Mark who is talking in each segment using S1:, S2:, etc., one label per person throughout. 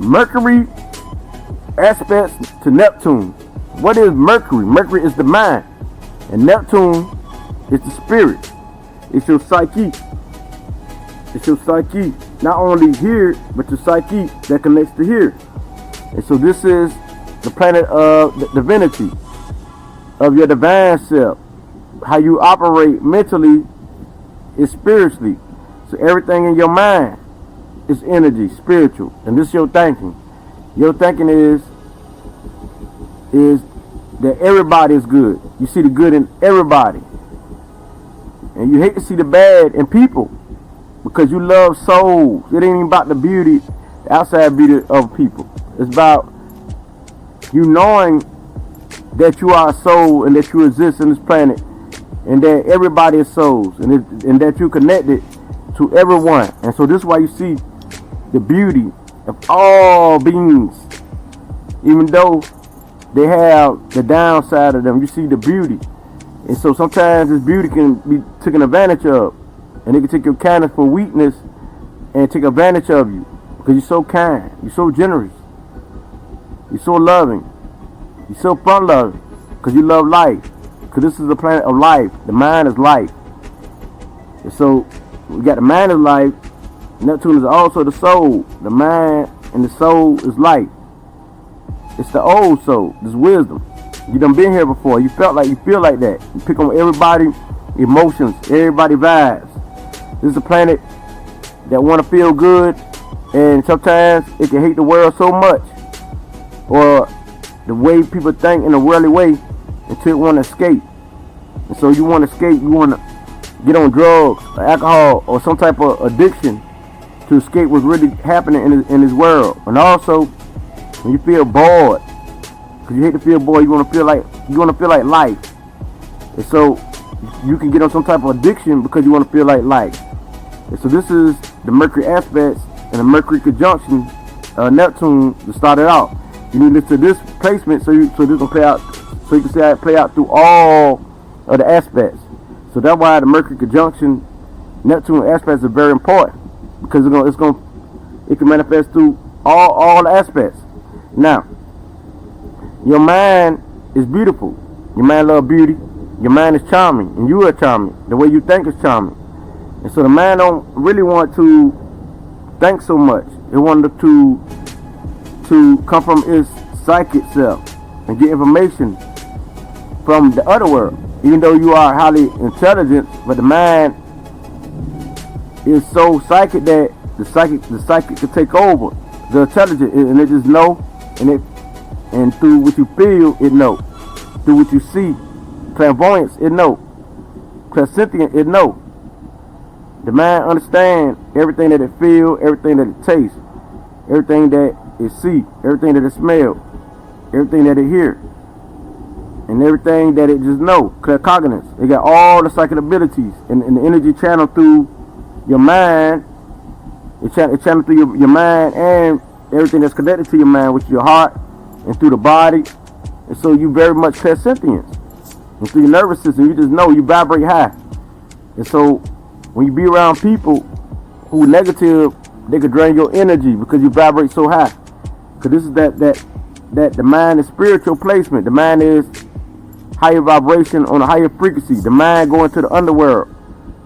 S1: Mercury aspects to Neptune. What is Mercury? Mercury is the mind, and Neptune is the spirit. It's your psyche. It's your psyche, not only here, but your psyche that connects to here. And so this is the planet of the divinity, of your divine self. How you operate mentally is spiritually. So everything in your mind is energy, spiritual. And this is your thinking. Your thinking is that everybody is good. You see the good in everybody. And you hate to see the bad in people, because you love souls. It ain't even about the beauty, the outside beauty of people. It's about you knowing that you are a soul and that you exist in this planet, and that everybody is souls, and that you're connected to everyone. And so this is why you see the beauty of all beings, even though they have the downside of them. You see the beauty. And so sometimes this beauty can be taken advantage of, and they can take your kindness for weakness and take advantage of you, because you're so kind, you're so generous, you're so loving, you're so fun loving, because you love life, because this is the planet of life. The mind is life. And so we got the mind is life. Neptune is also the soul. The mind and the soul is life. It's the old soul. This wisdom. You done been here before. You feel like that. You pick on everybody emotions, everybody vibes. This is a planet that want to feel good, and sometimes it can hate the world so much, or the way people think in a worldly way, until it want to escape. And so you want to escape. You want to get on drugs or alcohol or some type of addiction to escape what's really happening in this world. And also, when you feel bored, because you hate to feel bored, you want to feel like life. And so you can get on some type of addiction because you want to feel like life. And so this is the Mercury aspects and the Mercury conjunction Neptune to start it out. You need to listen to this placement so this can play out, so you can see how it play out through all of the aspects. So that's why the Mercury conjunction Neptune aspects are very important, because it can manifest through all the aspects. Now, your mind is beautiful. Your mind loves beauty. Your mind is charming, and you are charming. The way you think is charming. And so the mind don't really want to think so much. It wanted to come from its psychic self and get information from the other world. Even though you are highly intelligent, but the mind is so psychic that the psychic can take over the intelligent, and it just know, and through what you feel, it know. Through what you see, clairvoyance, it know. Clairsentient, it know. The mind understands everything that it feels, everything that it tastes, everything that it see, everything that it smell, everything that it hear, and everything that it just know. Claircognizance. It got all the psychic abilities, and the energy channel through your mind. It channel through your mind and everything that's connected to your mind, which is your heart, and through the body. And so you very much clairsentient. And through your nervous system, you just know you vibrate high. And so when you be around people who are negative, they could drain your energy because you vibrate so high. Because this is that the mind is spiritual placement. The mind is higher vibration on a higher frequency. The mind going to the underworld.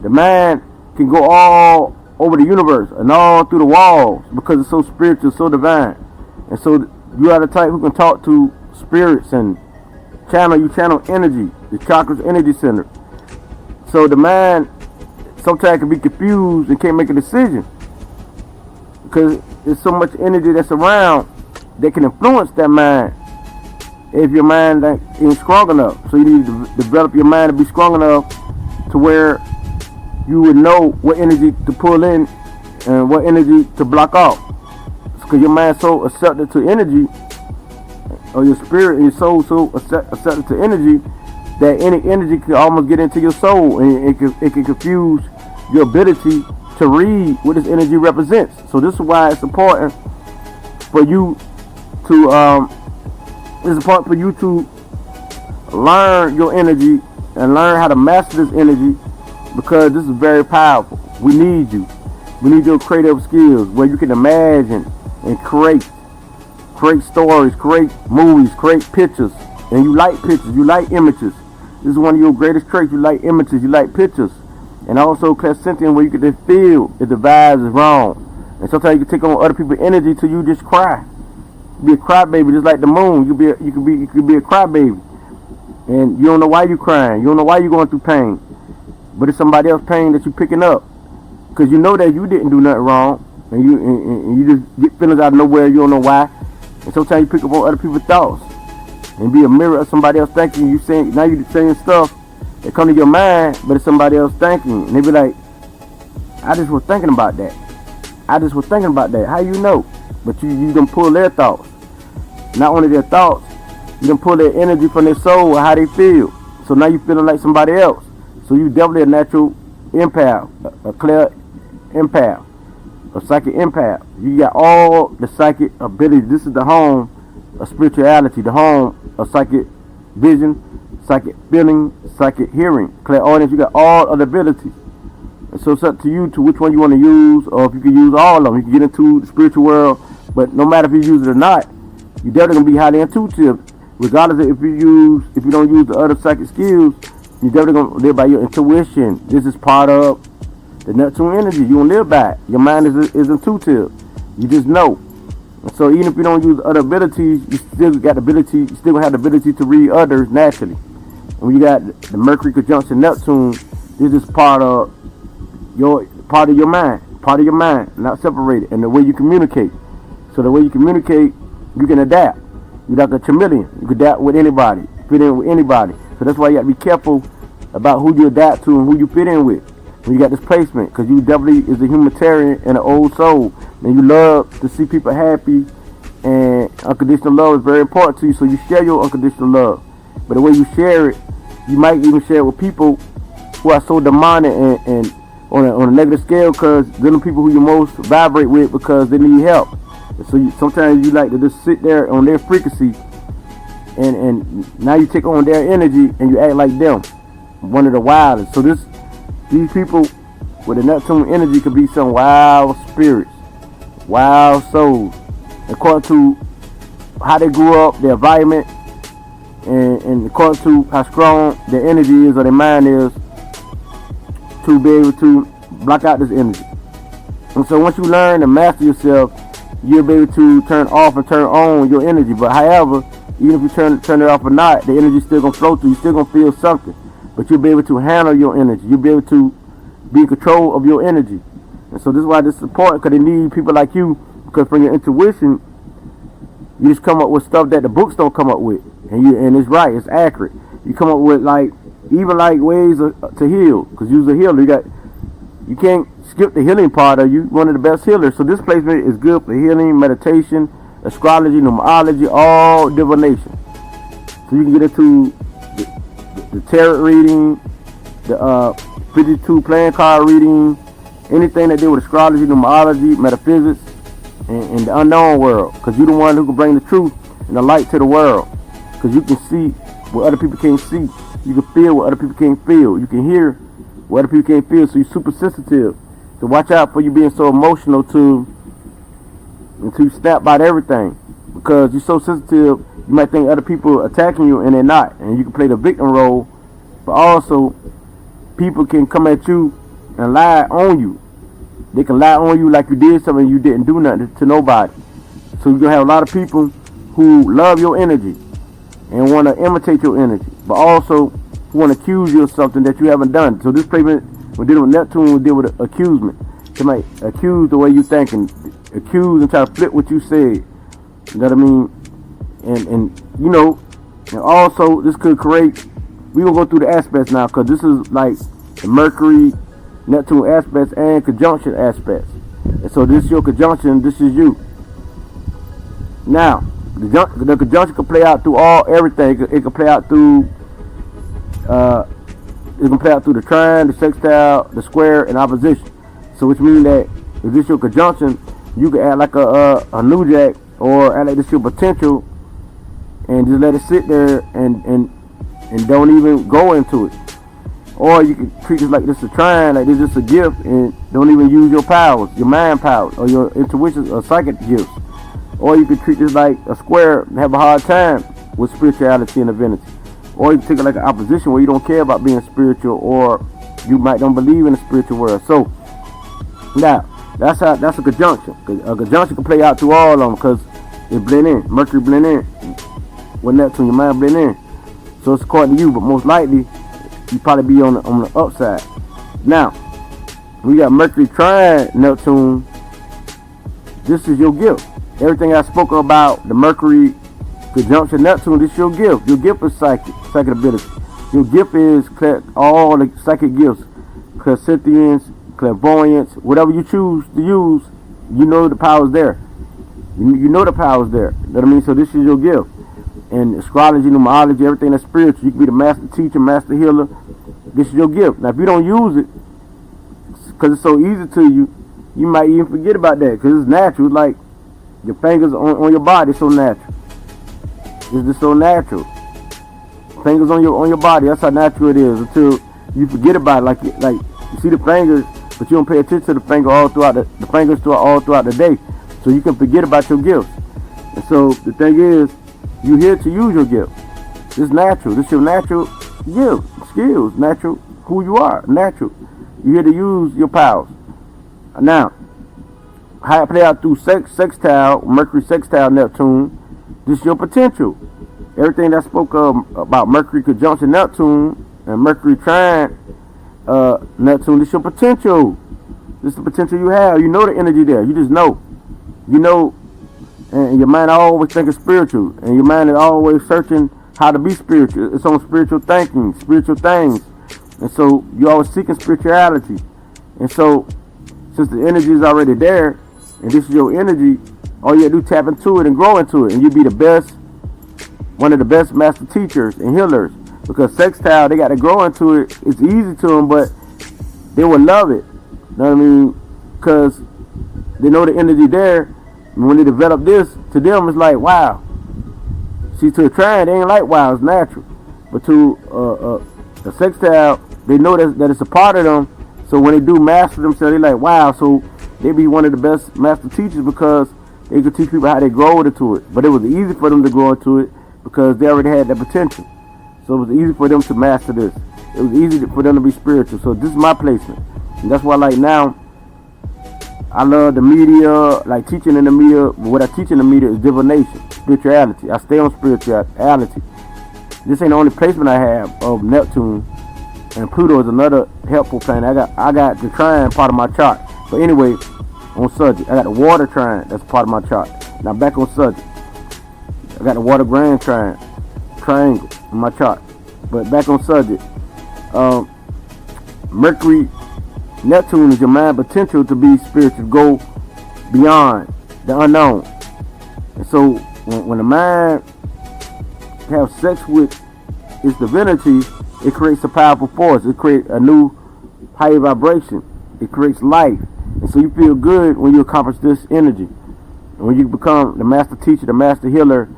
S1: The mind can go all over the universe and all through the walls because it's so spiritual, so divine. And so you are the type who can talk to spirits and channel energy, the chakra's energy center. So the mind sometimes can be confused and can't make a decision because there's so much energy that's around that can influence that mind if your mind ain't strong enough. So you need to develop your mind to be strong enough to where you would know what energy to pull in and what energy to block off. Because your mind's so accepted to energy, or your spirit and your soul so accepted to energy, that any energy can almost get into your soul, and it can confuse your ability to read what this energy represents. So this is why it's important for you to learn your energy and learn how to master this energy, because this is very powerful. We need you. We need your creative skills where you can imagine and create create stories, create movies, create pictures. And you like pictures, you like images. This is one of your greatest traits. You like images, you like pictures. And also clairsentient, where you can just feel if the vibes is wrong. And sometimes you can take on other people's energy till you just cry. You be a crybaby just like the moon. You could be a crybaby. And you don't know why you crying. You don't know why you going through pain. But it's somebody else's pain that you picking up. Because you know that you didn't do nothing wrong. And you just get feelings out of nowhere. You don't know why. And sometimes you pick up on other people's thoughts. And be a mirror of somebody else thinking. Now you're saying stuff that come to your mind, but it's somebody else thinking. And they be like, I just was thinking about that. I just was thinking about that. How you know? But you done pull their thoughts. Not only their thoughts, you done pull their energy from their soul, how they feel. So now you feeling like somebody else. So you definitely a natural empath, a clear empath, a psychic empath. You got all the psychic abilities. This is the home of spirituality, the home of psychic vision, psychic feeling, psychic hearing, clairaudience. You got all of the abilities. And so it's up to you to which one you want to use, or if you can use all of them. You can get into the spiritual world, but no matter if you use it or not, you're definitely gonna be highly intuitive. Regardless of if you don't use the other psychic skills, you're definitely gonna live by your intuition. This is part of the Neptune energy. You don't live by it. Your mind is intuitive. You just know. And so even if you don't use other abilities, you still got the ability. You still have the ability to read others naturally. And when you got the Mercury conjunction Neptune, this is part of your mind, not separated. And the way you communicate. So the way you communicate, you can adapt. You're like a chameleon. You can adapt with anybody, fit in with anybody. So that's why you got to be careful about who you adapt to and who you fit in with when you got this placement, because you definitely is a humanitarian and an old soul, and you love to see people happy, and unconditional love is very important to you. So you share your unconditional love, but the way you share it, you might even share it with people who are so demanding and on a negative scale, because they're the people who you most vibrate with because they need help. So sometimes you like to just sit there on their frequency, and now you take on their energy and you act like them, one of the wildest. So these people with the Neptune energy could be some wild spirits, wild souls, according to how they grew up, their environment, and according to how strong their energy is or their mind is, to be able to block out this energy. And so once you learn to master yourself, you'll be able to turn off and turn on your energy. But however, even if you turn it off or not, the energy still gonna flow through. You still gonna feel something, but you'll be able to handle your energy. You'll be able to be in control of your energy. And so this is why this is important, because they need people like you. Because from your intuition, you just come up with stuff that the books don't come up with, and it's right, it's accurate. You come up with even ways to heal, because you're a healer. You can't skip the healing part. Of you one of the best healers. So this placement is good for healing, meditation, astrology, numerology, all divination. So you can get into the tarot reading, the 52 playing card reading, anything that deal with astrology, numerology, metaphysics, and the unknown world. Because you're the one who can bring the truth and the light to the world. Because you can see what other people can't see. You can feel what other people can't feel. You can hear what other people can't feel. So you're super sensitive. So watch out for you being so emotional until you snap about everything. Because you're so sensitive, you might think other people are attacking you and they're not. And you can play the victim role. But also, people can come at you and lie on you. They can lie on you like you did something, you didn't do nothing to nobody. So you're going to have a lot of people who love your energy and want to imitate your energy, but also who want to accuse you of something that you haven't done. So this placement, we're dealing with Neptune, we deal with accusement. They might accuse the way you thinking, accuse and try to flip what you said. You know what I mean? And also this could create, we will go through the aspects now, because this is like the Mercury Neptune aspects and conjunction aspects. And so this is your conjunction, this is you. Now, the conjunction can play out through everything. It can play out through the trine, the sextile, the square, and opposition. So which means that if this your conjunction, you can act like a new jack, or act like this your potential, and just let it sit there and don't even go into it. Or you can treat this like this a trine, like this is a gift, and don't even use your powers, your mind powers, or your intuition or psychic gifts. Or you can treat this like a square and have a hard time with spirituality and divinity. Or you can take it like an opposition where you don't care about being spiritual, or you might don't believe in the spiritual world. So now that's a conjunction. A conjunction can play out through all of them because it blend in. Mercury blend in with Neptune. Your mind blend in. So it's according to you, but most likely you probably be on the upside. Now we got Mercury Trine Neptune. This is your gift. Everything I spoke about, the Mercury conjunction Neptune, this is your gift. Your gift is psychic ability. Your gift is all the psychic gifts, clairsentience, clairvoyance, whatever you choose to use. You know the power's there. You know the power's there. You know what I mean? So this is your gift. And astrology, numerology, everything that's spiritual. You can be the master teacher, master healer. This is your gift. Now, if you don't use it, because it's so easy to you, you might even forget about that because it's natural. It's like your fingers on your body, it's so natural. It's just so natural. Fingers on your body, that's how natural it is until you forget about it. Like you see the fingers, but you don't pay attention to the finger all throughout the fingers all throughout the day. So you can forget about your gifts. And so the thing is, you're here to use your gift. It's natural. This is your natural gift, skills, natural, who you are, natural. You're here to use your powers. Now, how it play out through sextile, Mercury sextile Neptune, this is your potential. Everything that I spoke about Mercury conjunction Neptune and Mercury trine Neptune, this is your potential. This is the potential you have. You know the energy there. You just know. You know, and your mind always thinking spiritual, and your mind is always searching how to be spiritual. It's on spiritual thinking, spiritual things, and so you're always seeking spirituality. And so, since the energy is already there, and this is your energy, all you gotta do is tap into it and grow into it, and you'll be the best, one of the best master teachers and healers. Because sextile, they got to grow into it. It's easy to them, but they will love it. You know what I mean? Because they know the energy there. And when they develop this, to them it's like, wow. See, to a trine, they ain't like wow, it's natural. But to a sextile, they know that it's a part of them. So when they do master themselves, they like, wow. So they be one of the best master teachers because they could teach people how they grow into it. But it was easy for them to grow into it because they already had that potential. So it was easy for them to master this. It was easy for them to be spiritual. So this is my placement. And that's why, like, now, I love the media, like teaching in the media. What I teach in the media is divination, spirituality. I stay on spirituality. This ain't the only placement I have of Neptune, and Pluto is another helpful planet. I got the trine part of my chart. But anyway, on subject, I got the water trine that's part of my chart. Now back on subject, I got the water grand triangle in my chart. But back on subject, Mercury Neptune is your mind potential to be spiritual, go beyond the unknown. And so when the mind have sex with its divinity, it creates a powerful force. It creates a new higher vibration. It creates life. And so you feel good when you accomplish this energy. And when you become the master teacher, the master healer,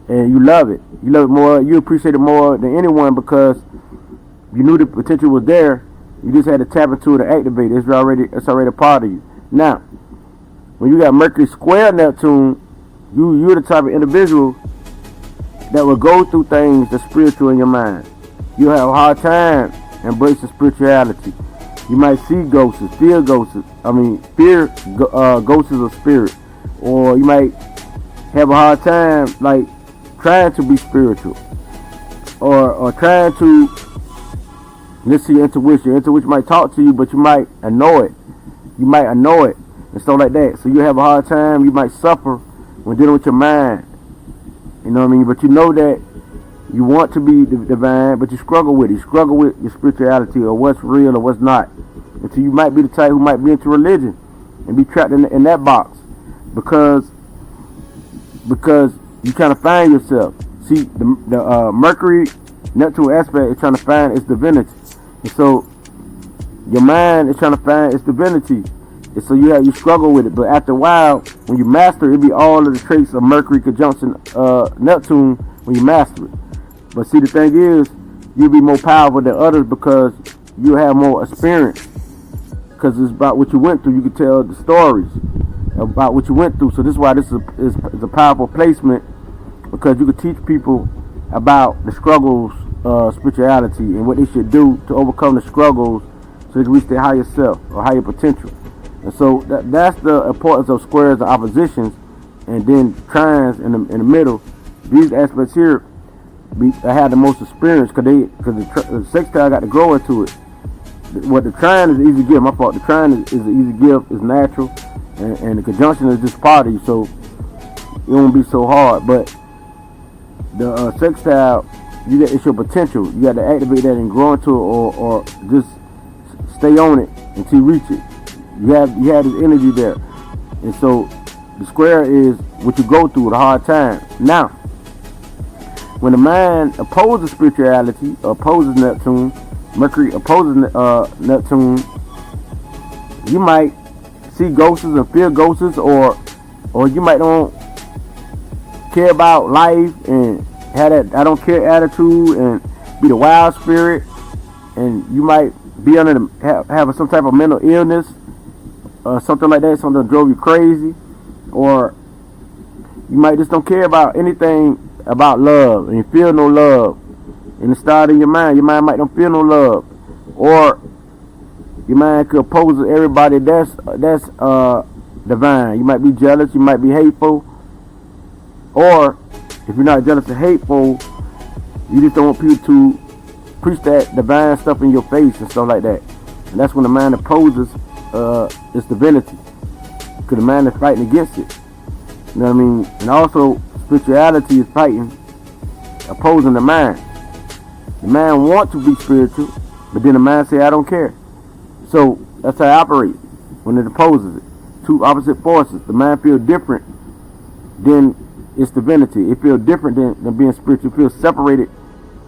S1: and you love it. You love it more. You appreciate it more than anyone because you knew the potential was there. You just had to tap into it and activate it. It's already a part of you. Now, when you got Mercury square Neptune, you're the type of individual that will go through things that's spiritual in your mind. You'll have a hard time embracing spirituality. You might see ghosts, fear ghosts. Ghosts of spirit. Or you might have a hard time, like, trying to be spiritual. Or trying to listen to your intuition. Your intuition might talk to you, but you might annoy it. You might annoy it and stuff like that. So you have a hard time. You might suffer when dealing with your mind. You know what I mean? But you know that you want to be divine, but you struggle with it. You struggle with your spirituality or what's real or what's not. And so you might be the type who might be into religion and be trapped in that box because you're trying to find yourself. See, the Mercury Neptune aspect is trying to find its divinity. And so your mind is trying to find its divinity. And so you struggle with it. But after a while, when you master it, it'll be all of the traits of Mercury conjunction Neptune when you master it. But see, the thing is, you'll be more powerful than others because you have more experience. Because it's about what you went through. You can tell the stories. about what you went through. So this is why this is a powerful placement, because you can teach people about the struggles of spirituality and what they should do to overcome the struggles so they can reach their higher self or higher potential. And so that's the importance of squares and oppositions, and then trines in the middle. These aspects here, I had the most experience because the sextile got to grow into it. What the trine is an easy gift. My fault. The trine is an easy gift. It's natural, and the conjunction is just part of you, so it won't be so hard. But the sextile, it's your potential. You got to activate that and grow into it, or just stay on it until you reach it. You have this energy there, and so the square is what you go through, the hard time. Now, when the mind opposes spirituality, opposes Neptune, Mercury opposes Neptune, you might see ghosts and feel ghosts, or you might don't care about life and have that I don't care attitude and be the wild spirit, and you might be under have some type of mental illness or something like that, something that drove you crazy, or you might just don't care about anything about love and you feel no love. And it started in your mind might don't feel no love, or your mind could oppose everybody that's divine. You might be jealous, you might be hateful, or if you're not jealous or hateful, you just don't want people to preach that divine stuff in your face and stuff like that. And that's when the mind opposes its divinity, because the mind is fighting against it. You know what I mean? And also spirituality is fighting, opposing the mind. The man wants to be spiritual, but then the mind say, I don't care. So that's how it operates when it opposes it. Two opposite forces. The mind feels different than its divinity. It feels different than being spiritual. It feels separated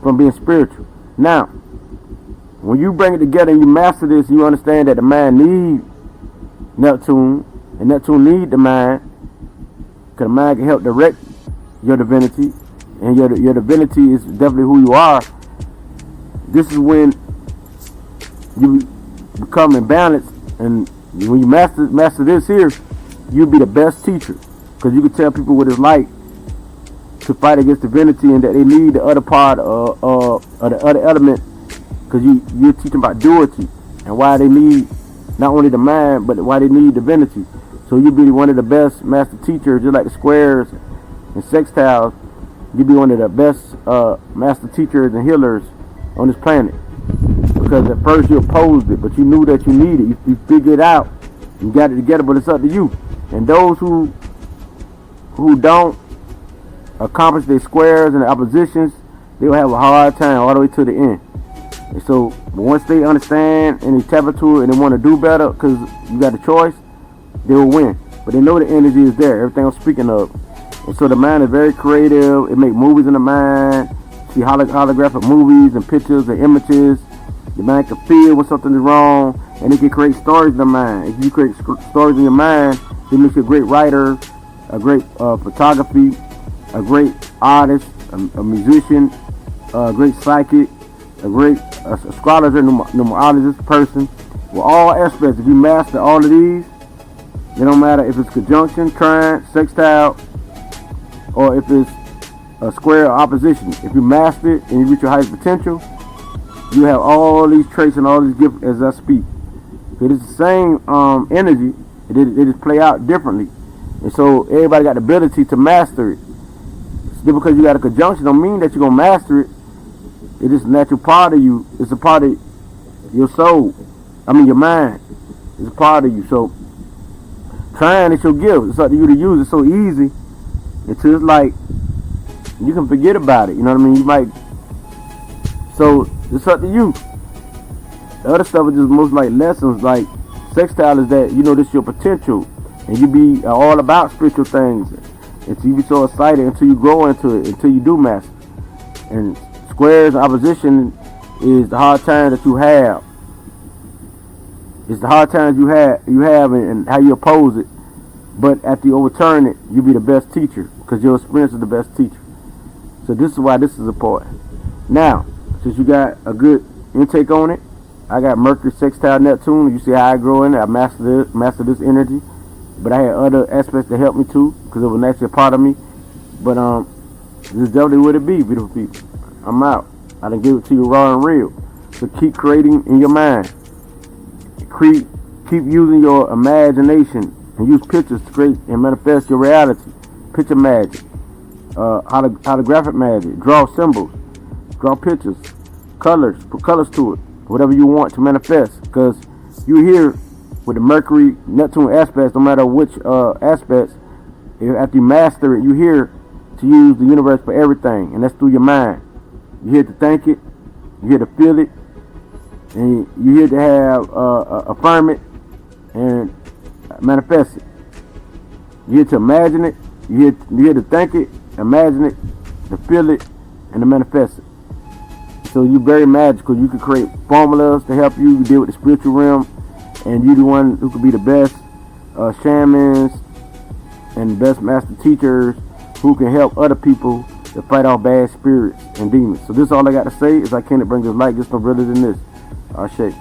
S1: from being spiritual. Now, when you bring it together and you master this, you understand that the mind needs Neptune, and Neptune needs the mind, because the mind can help direct your divinity, and your divinity is definitely who you are. This is when you become imbalanced, and when you master this here, you'll be the best teacher, because you can tell people what it's like to fight against divinity, and that they need the other part of the other element, because you're teaching about duality and why they need not only the mind, but why they need divinity. So you'll be one of the best master teachers, just like the squares and sextiles. You'll be one of the best master teachers and healers on this planet, because at first you opposed it, but you knew that you needed it. You figured it out, you got it together, but it's up to you. And those who don't accomplish their squares and their oppositions, they'll have a hard time all the way to the end. And so once they understand and they tap into it and they want to do better, because you got a choice, they will win. But they know the energy is there, everything I'm speaking of. And so the mind is very creative. It makes movies in the mind. See holographic movies and pictures and images. The mind can feel when something is wrong, and it can create stories in the mind. If you create stories in your mind, it makes you a great writer, a great photography, a great artist, a musician, a great psychic, a great astrologer, numerologist person. With all aspects, if you master all of these, it don't matter if it's conjunction, trine, sextile, or if it's a square or opposition. If you master it and you reach your highest potential, you have all these traits and all these gifts as I speak. It is the same energy. They just play out differently. And so everybody got the ability to master it. Just because you got a conjunction don't mean that you're going to master it. It is a natural part of you. It's a part of your soul. Your mind. It's a part of you. So trying is your gift. It's up to you to use. It's so easy. Until it's like you can forget about it. You know what I mean? You might. So it's up to you. The other stuff is just most like lessons. Like sextile is that this is your potential, and you be all about spiritual things until you be so excited, until you grow into it, until you do master. And squares opposition is the hard times that you have. It's the hard times you have and how you oppose it. But after you overturn it, you be the best teacher, because your experience is the best teacher. So this is why this is important. Now, since you got a good intake on it, I got Mercury, Sextile, Neptune. You see how I grow in it. I master this energy. But I had other aspects that helped me too, because it was actually a part of me. But this is definitely what it be, beautiful people. I'm out. I done give it to you raw and real. So keep creating in your mind. Keep using your imagination and use pictures to create and manifest your reality. Picture magic, holographic magic, draw symbols, draw pictures, colors, put colors to it, whatever you want to manifest. Because you're here with the Mercury Neptune aspects, no matter which aspects, after you master it, you're here to use the universe for everything, and that's through your mind. You're here to think it, you're here to feel it, and you're here to have affirm it and manifest it. You're here to imagine it, you're here to think it, imagine it, to feel it, and to manifest it. So you're very magical. You can create formulas to help you deal with the spiritual realm, and you're the one who could be the best shamans and best master teachers who can help other people to fight off bad spirits and demons. So this is all I got to say. Is I can't bring this light, just no better than this. Ashe.